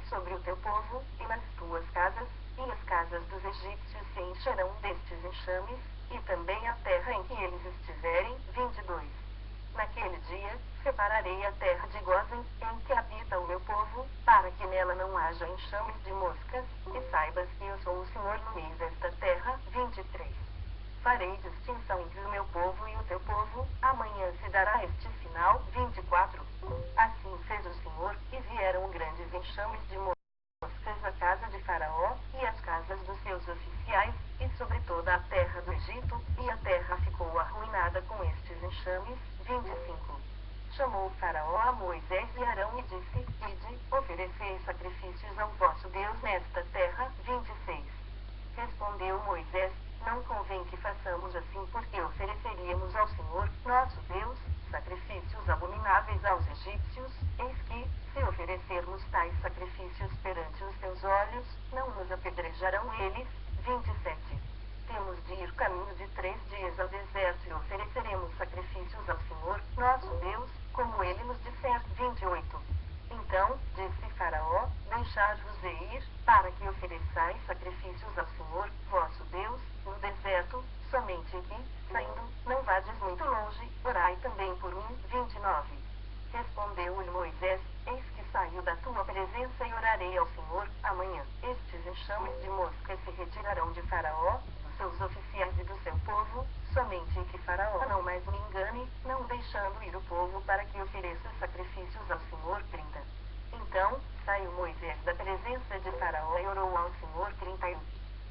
sobre o teu povo, e nas tuas casas, e as casas dos egípcios se encherão destes enxames, e também a terra em que eles estiverem. 22. Naquele dia, separarei a terra de Gósen, em que habita o meu povo, para que nela não haja enxames de moscas, e saibas que eu sou o Senhor no meio desta terra. 23. Farei distinção entre o meu povo e o teu povo, amanhã se dará este sinal. 24. Assim fez o Senhor, e vieram grandes enxames de moscas à casa de Faraó, e às casas dos seus oficiais, e sobre toda a terra do Egito, e a terra ficou arruinada com estes enxames. 25. Chamou Faraó a Moisés e Arão e disse: Ide, oferecei sacrifícios ao vosso Deus nesta terra. 26. Respondeu Moisés: Não convém que façamos assim, porque ofereceríamos ao Senhor, nosso Deus, sacrifícios abomináveis aos egípcios. Eis que, se oferecermos tais sacrifícios perante os teus olhos, não nos apedrejarão eles. 27. Temos de ir caminho de 3 dias ao deserto e ofereceremos sacrifícios ao Senhor, nosso Deus, como ele nos disser. 28. Então, disse Faraó: Deixar-vos ir, para que ofereçais sacrifícios ao Senhor, vosso Deus, no deserto, somente que, saindo, não vades muito longe, orai também por mim. 29. Respondeu-lhe Moisés: Eis que saio da tua presença e orarei ao Senhor. Amanhã, estes enxames de moscas se retirarão de Faraó, dos seus oficiais e do seu povo, somente que Faraó não mais me engane, não deixando ir o povo para que ofereça sacrifícios ao Senhor. 30. Então, saiu Moisés da presença de Faraó e orou ao Senhor. 31.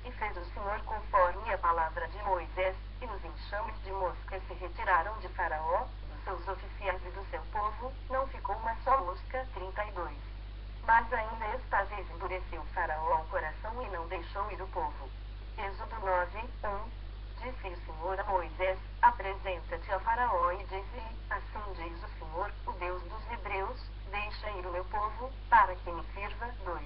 E fez o Senhor conforme a palavra de Moisés, e os enxames de moscas se retiraram de Faraó, dos seus oficiais e do seu povo, não ficou uma só mosca. 32. Mas ainda esta vez endureceu Faraó o coração e não deixou ir o povo. Êxodo 9, 1. Disse o Senhor a Moisés: Apresenta-te a Faraó e dize-lhe: Assim diz o Senhor, o Deus dos Hebreus: Deixa ir o meu povo, para que me sirva. 2.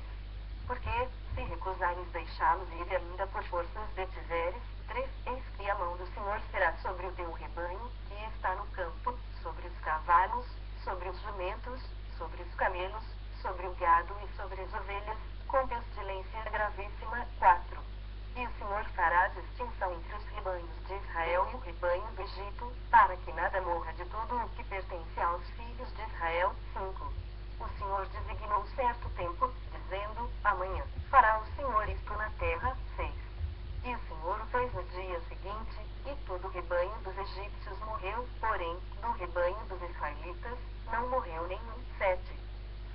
Porque, se recusares deixá-los ir e ainda por forças detiveres. 3. Eis que a mão do Senhor será sobre o teu rebanho, que está no campo, sobre os cavalos, sobre os jumentos, sobre os camelos, sobre o gado e sobre as ovelhas, com pestilência gravíssima. 4. E o Senhor fará distinção entre os rebanhos de Israel e o rebanho do Egito, para que nada morra de todo o que pertence aos filhos de Israel. 5. O Senhor designou certo tempo, dizendo: Amanhã fará o Senhor isto na terra. 6. E o Senhor o fez no dia seguinte, e todo o rebanho dos egípcios morreu, porém, do rebanho dos israelitas, não morreu nenhum. 7.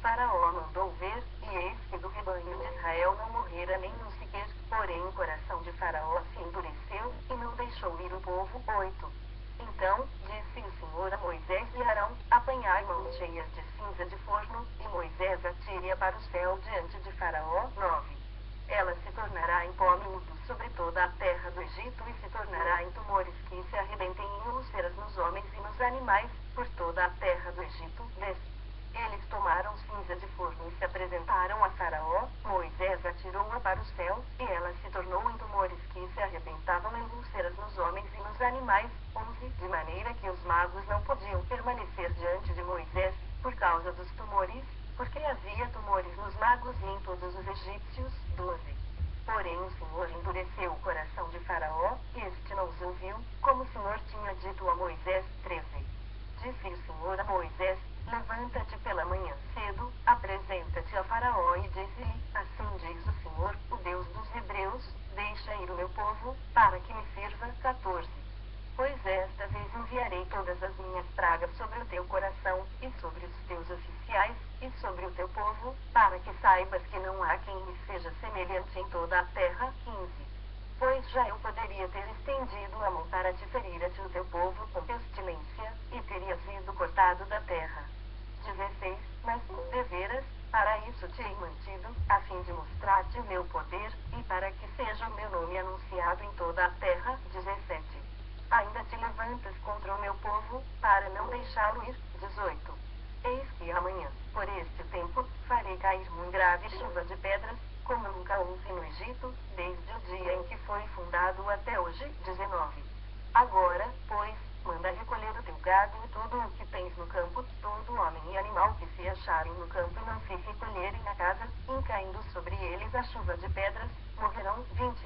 Faraó mandou ver, e eis que do rebanho de Israel não morrera nenhum sequer, porém o coração de Faraó se endureceu, e não deixou ir o povo. 8. Então, disse o Senhor a Moisés e Arão: Apanhai mãos cheias de cinza de forno, e Moisés atire-a para o céu diante de Faraó. 9. Ela se tornará em pó miúdo sobre toda a terra do Egito e se tornará em tumores que se arrebentem em úlceras nos homens e nos animais, por toda a terra do Egito. 10. Eles tomaram cinza de forno e se apresentaram a Faraó. Moisés atirou-a para o céu, e ela se tornou em tumores que se arrebentavam em úlceras nos homens e nos animais. 11. De maneira que os magos não podiam permanecer diante de Moisés, por causa dos tumores, porque havia tumores nos magos e em todos os egípcios. 12. Porém o Senhor endureceu o coração de Faraó, e este não os ouviu, como o Senhor tinha dito a Moisés. 13. Disse o Senhor a Moisés: Levanta-te pela manhã cedo, apresenta-te a Faraó e dize-lhe: Assim diz o Senhor, o Deus dos Hebreus: Deixa ir o meu povo, para que me sirva. 14. Pois esta vez enviarei todas as minhas pragas sobre o teu coração, e sobre os teus oficiais, e sobre o teu povo, para que saibas que não há quem me seja semelhante em toda a terra. 15. Pois já eu poderia ter estendido a mão para te ferir a ti o teu povo com pestilência, e terias sido cortado da terra. 16. Mas, deveras, para isso te hei mantido, a fim de mostrar-te o meu poder, e para que seja o meu nome anunciado em toda a terra. 17. Ainda te levantas contra o meu povo, para não deixá-lo ir. 18. Eis que amanhã, por este tempo, farei cair muito grave chuva de pedras, como nunca houve no Egito, desde o dia em que foi fundado até hoje. 19. Agora, pois, manda recolher o teu gado e tudo o que tens no campo, todo homem e animal que se acharem no campo e não se recolherem a casa, a chuva de pedras, morrerão 20.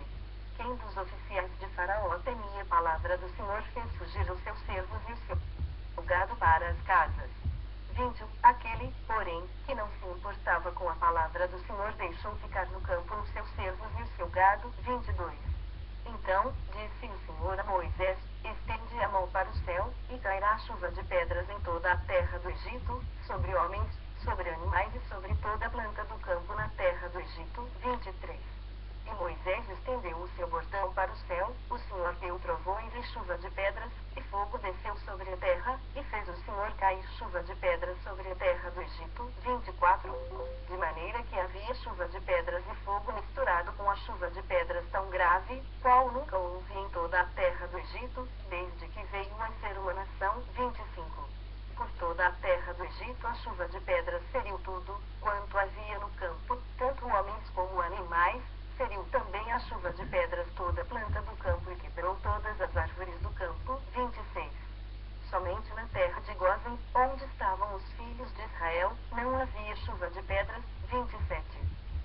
Quem dos oficiais de Faraó temia a palavra do Senhor fez fugir os seus servos e o seu gado para as casas. 21. Aquele, porém, que não se importava com a palavra do Senhor deixou ficar no campo os seus servos e o seu gado. 22. Então, disse o Senhor a Moisés, estende a mão para o céu, e cairá chuva de pedras em toda a terra do Egito, sobre homens, sobre animais e sobre toda a planta do campo na terra do Egito. 23. E Moisés estendeu o seu bordão para o céu, o Senhor deu trovões e chuva de pedras, e fogo desceu sobre a terra, e fez o Senhor cair chuva de pedras sobre a terra do Egito. 24. De maneira que havia chuva de pedras e fogo misturado com a chuva de pedras tão grave, qual nunca houve em toda a terra do Egito, desde que veio a ser uma nação. 25. Por toda a terra do Egito a chuva de pedras feriu tudo, quanto havia no campo, tanto homens como animais, feriu também a chuva de pedras toda a planta do campo e quebrou todas as árvores do campo. 26. Somente na terra de Gósen, onde estavam os filhos de Israel, não havia chuva de pedras. 27.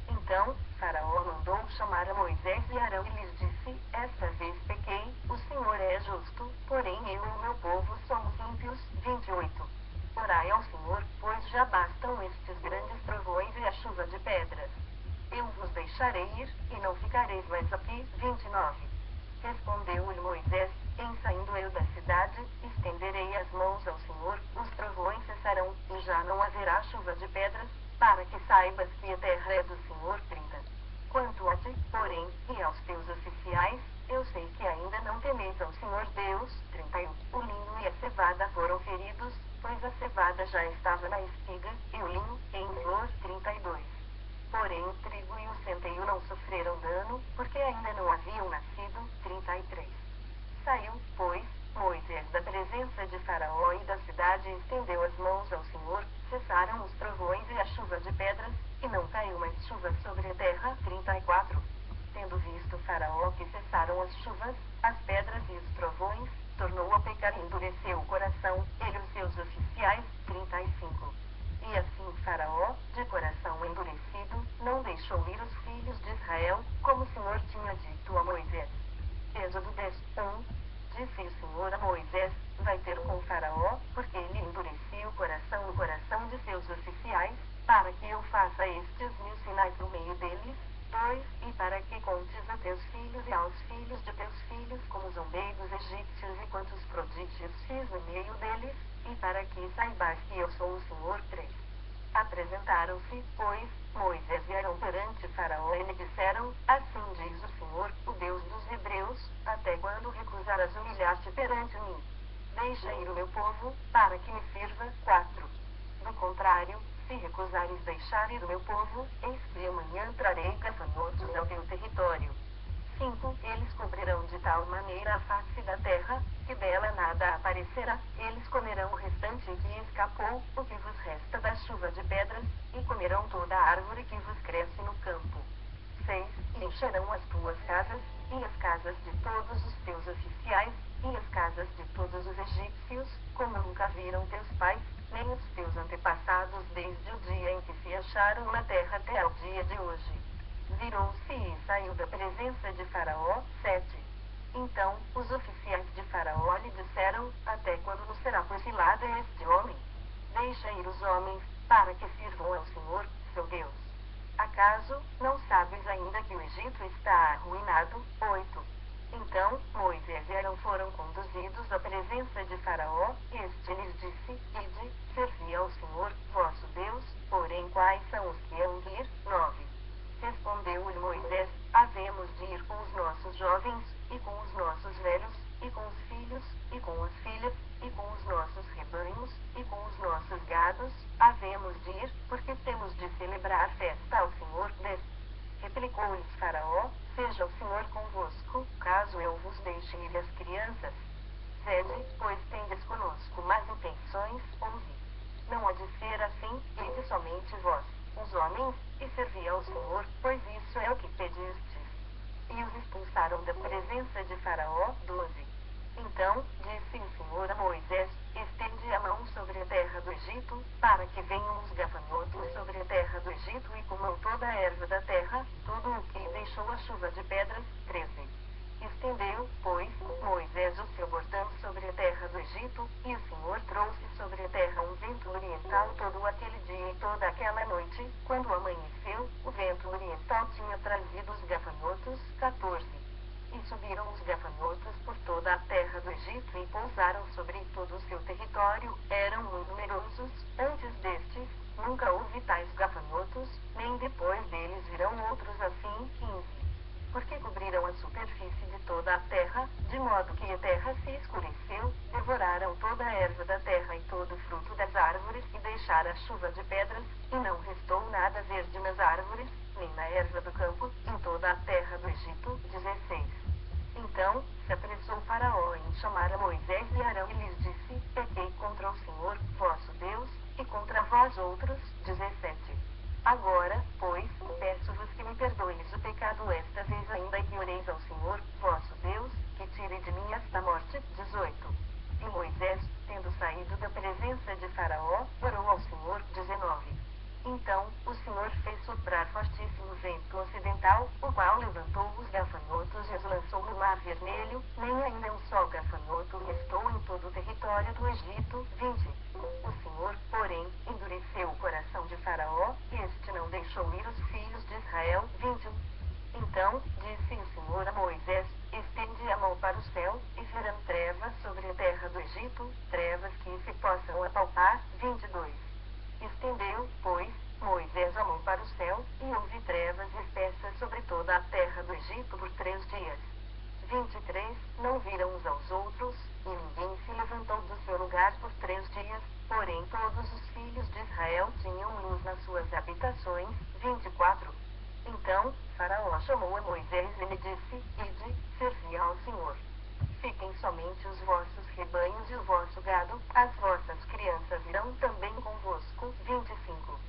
Então, Faraó mandou chamar a Moisés e Arão e lhes disse, esta vez pequei, o Senhor é justo, porém eu e o meu povo somos ímpios. 28. Orai ao Senhor, pois já bastam estes grandes trovões e a chuva de pedras. Eu vos deixarei ir, e não ficareis mais aqui. 29. Respondeu-lhe Moisés, em saindo eu da cidade, estenderei as mãos ao Senhor, os trovões cessarão, e já não haverá chuva de pedras, para que saibas que a terra é do Senhor. 30. Quanto a ti, porém, e aos teus oficiais, eu sei que ainda não temeis ao Senhor Deus. 31. O linho e a cevada foram feridos, pois a cevada já estava na espiga, e o linho, em flor. 32. Porém o trigo e o centeio não sofreram dano, porque ainda não haviam nascido. 33. Saiu, pois, Moisés da presença de Faraó e da cidade e estendeu as mãos ao Senhor, cessaram os trovões e a chuva de pedras, e não caiu mais chuva sobre a terra. 34. Tendo visto Faraó que cessaram as chuvas, as pedras e os trovões, tornou a pecar e endureceu o coração, ele e os seus oficiais. 35. E assim Faraó, de coração endurecido, não deixou ir os filhos de Israel, como o Senhor tinha dito a Moisés. Êxodo 10:1. Disse o Senhor a Moisés, vai ter com Faraó, porque ele endurecia o coração de seus oficiais, para que eu faça estes 1000 sinais no meio deles. 2. E para que contes a teus filhos e aos filhos de teus filhos como zombei dos egípcios e quantos prodígios fiz no meio deles, e para que saibais que eu sou o Senhor. 3. Apresentaram-se, pois, Moisés e Arão perante Faraó e lhe disseram, assim diz o Senhor, o Deus dos Hebreus, até quando recusarás humilhar-te perante mim? Deixa ir o meu povo, para que me sirva. 4. Do contrário, se recusares deixar ir o meu povo, eis que amanhã trarei gafanhotos ao teu território. 5. Eles cobrirão de tal maneira a face da terra, que dela nada aparecerá, eles comerão o restante que escapou, o que vos resta da chuva de pedras, e comerão toda a árvore que vos cresce no campo. 6. E encherão as tuas casas, e as casas de todos os teus oficiais, e as casas de todos os egípcios, como nunca viram teus pais, nem os teus antepassados desde o dia em que se acharam na terra até o dia de hoje. Virou-se e saiu da presença de Faraó. 7. Então, os oficiais de Faraó lhe disseram, até quando nos será fusilado este homem? Deixa ir os homens, para que sirvam ao Senhor, seu Deus. Acaso, não sabes ainda que o Egito está arruinado? 8. Então, Moisés e Arão foram conduzidos à presença de Faraó, e este lhes disse, ide, servi ao Senhor, vosso Deus, porém quais são os que hão de ir? 9. Respondeu-lhe Moisés, havemos de ir com os nossos jovens, e com os nossos velhos, e com os filhos, e com as filhas, e com os nossos rebanhos, e com os nossos gados, havemos de ir, porque temos de celebrar festa ao Senhor. 10. Replicou-lhes Faraó, seja o Senhor convosco, caso eu vos deixe ir as crianças. Vede, pois tendes conosco más intenções. 11. Não há de ser assim, ide somente vós, os homens, e servi ao Senhor, pois isso é o que pedistes. E os expulsaram da presença de Faraó. 12. Então, disse o Senhor a Moisés, estende a mão sobre a terra do Egito, para que venham os gafanhotos sobre a terra do Egito e comam toda a erva da terra, todo e deixou a chuva de pedras. 13. Estendeu, pois, Moisés o seu bordão sobre a terra do Egito, e o Senhor trouxe sobre a terra um vento oriental todo aquele dia e toda aquela noite. Quando amanheceu, o vento oriental tinha trazido os gafanhotos. 14. E subiram os gafanhotos por toda a terra do Egito e pousaram sobre todo o seu território. Eram muito numerosos. Antes destes, nunca houve tais gafanhotos, nem depois deles virão outros assim. 15. Porque cobriram a superfície de toda a terra, de modo que a terra se escureceu, devoraram toda a erva da terra e todo o fruto das árvores, e deixaram a chuva de pedras, e não restou nada verde nas árvores, nem na erva do campo, em toda a terra do Egito. 16. Então, se apressou Faraó em chamar a Moisés e Arão e lhes disse: Pequei contra o Senhor, vosso Deus, e contra vós outros. 17. Agora, pois, peço-vos que me perdoeis o pecado esta vez ainda e que oreis ao Senhor, vosso Deus, que tire de mim esta morte. 18. E Moisés, tendo saído da presença de Faraó, orou ao Senhor. 19. Então, o Senhor fez soprar fortíssimo vento ocidental, o qual levantou os gafanhotos e os lançou no mar vermelho, nem ainda um só gafanhoto restou em todo o território do Egito. 20. O Senhor, porém, endureceu o coração de Faraó, e este não deixou ir os filhos de Israel. 21. Então, disse o Senhor a Moisés: Estende a mão para o céu, e verão trevas sobre a terra do Egito, trevas que se possam apalpar. 22. Estendeu, pois, Moisés a mão para o céu, e houve trevas espessas sobre toda a terra do Egito por 3 dias. 23. Não viram uns aos outros, e ninguém se levantou do seu lugar por 3 dias, porém todos os filhos de Israel tinham luz nas suas habitações. 24. Então, Faraó chamou a Moisés e lhe disse: Ide, servi ao Senhor. Fiquem somente os vossos rebanhos e o vosso gado, as vossas crianças irão também convosco. 25.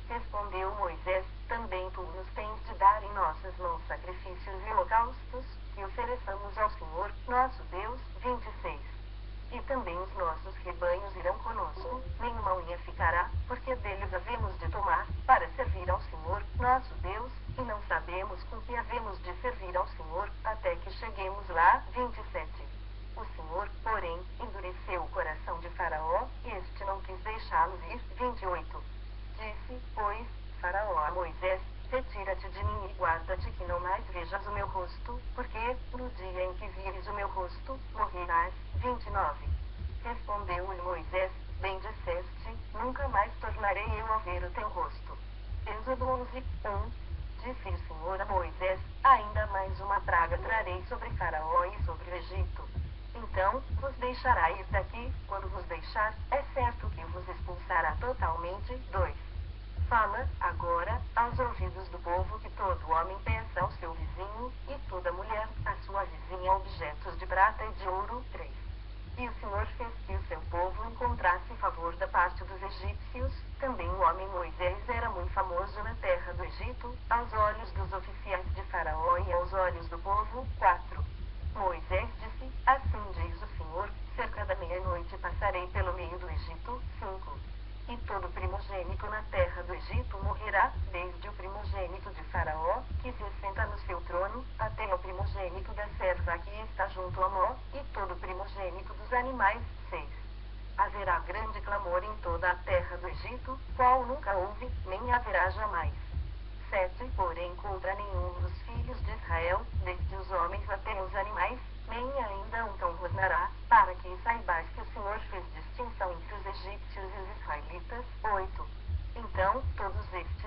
Respondeu Moisés: Também tu nos tens de dar em nossas mãos sacrifícios e holocaustos, que ofereçamos ao Senhor, nosso Deus. 26. E também os nossos rebanhos irão conosco, nenhuma unha ficará, porque deles havemos de tomar, para servir ao Senhor, nosso Deus, e não sabemos com que havemos de servir ao Senhor, até que cheguemos lá. 27. O Senhor, porém, endureceu o coração de Faraó, e este não quis deixá-los ir. 28. Disse, pois, Faraó a Moisés: Retira-te de mim e guarda-te que não mais vejas o meu rosto, porque, no dia em que vires o meu rosto, morrerás. 29. Respondeu-lhe Moisés: Bem disseste, nunca mais tornarei eu a ver o teu rosto. Êxodo 11, 1. Disse o Senhor a Moisés: Ainda mais uma praga trarei sobre Faraó e sobre o Egito. Então, vos deixará ir daqui. Quando vos deixar, é certo que vos expulsará totalmente. 2. Fala, agora, aos ouvidos do povo que todo homem peça ao seu vizinho, e toda mulher, à sua vizinha, objetos de prata e de ouro. 3. E o Senhor fez que o seu povo encontrasse favor da parte dos egípcios. Também o homem Moisés era muito famoso na terra do Egito, aos olhos dos oficiais de Faraó e aos olhos do povo. 4. Moisés disse: Assim diz o Senhor, cerca da meia-noite passarei pelo meio do Egito. 5. E todo primogênito na terra do Egito morrerá, desde o primogênito de Faraó, que se assenta no seu trono, até o primogênito da serva que está junto a Mó, e todo primogênito dos animais. 6. Haverá grande clamor em toda a terra do Egito, qual nunca houve, nem haverá jamais. 7. Porém contra nenhum dos filhos de Israel, desde os homens até os animais, nem ainda um cão rosnará, para que saibais que o Senhor fez distinção entre os egípcios e os israelitas. 8. Então, todos estes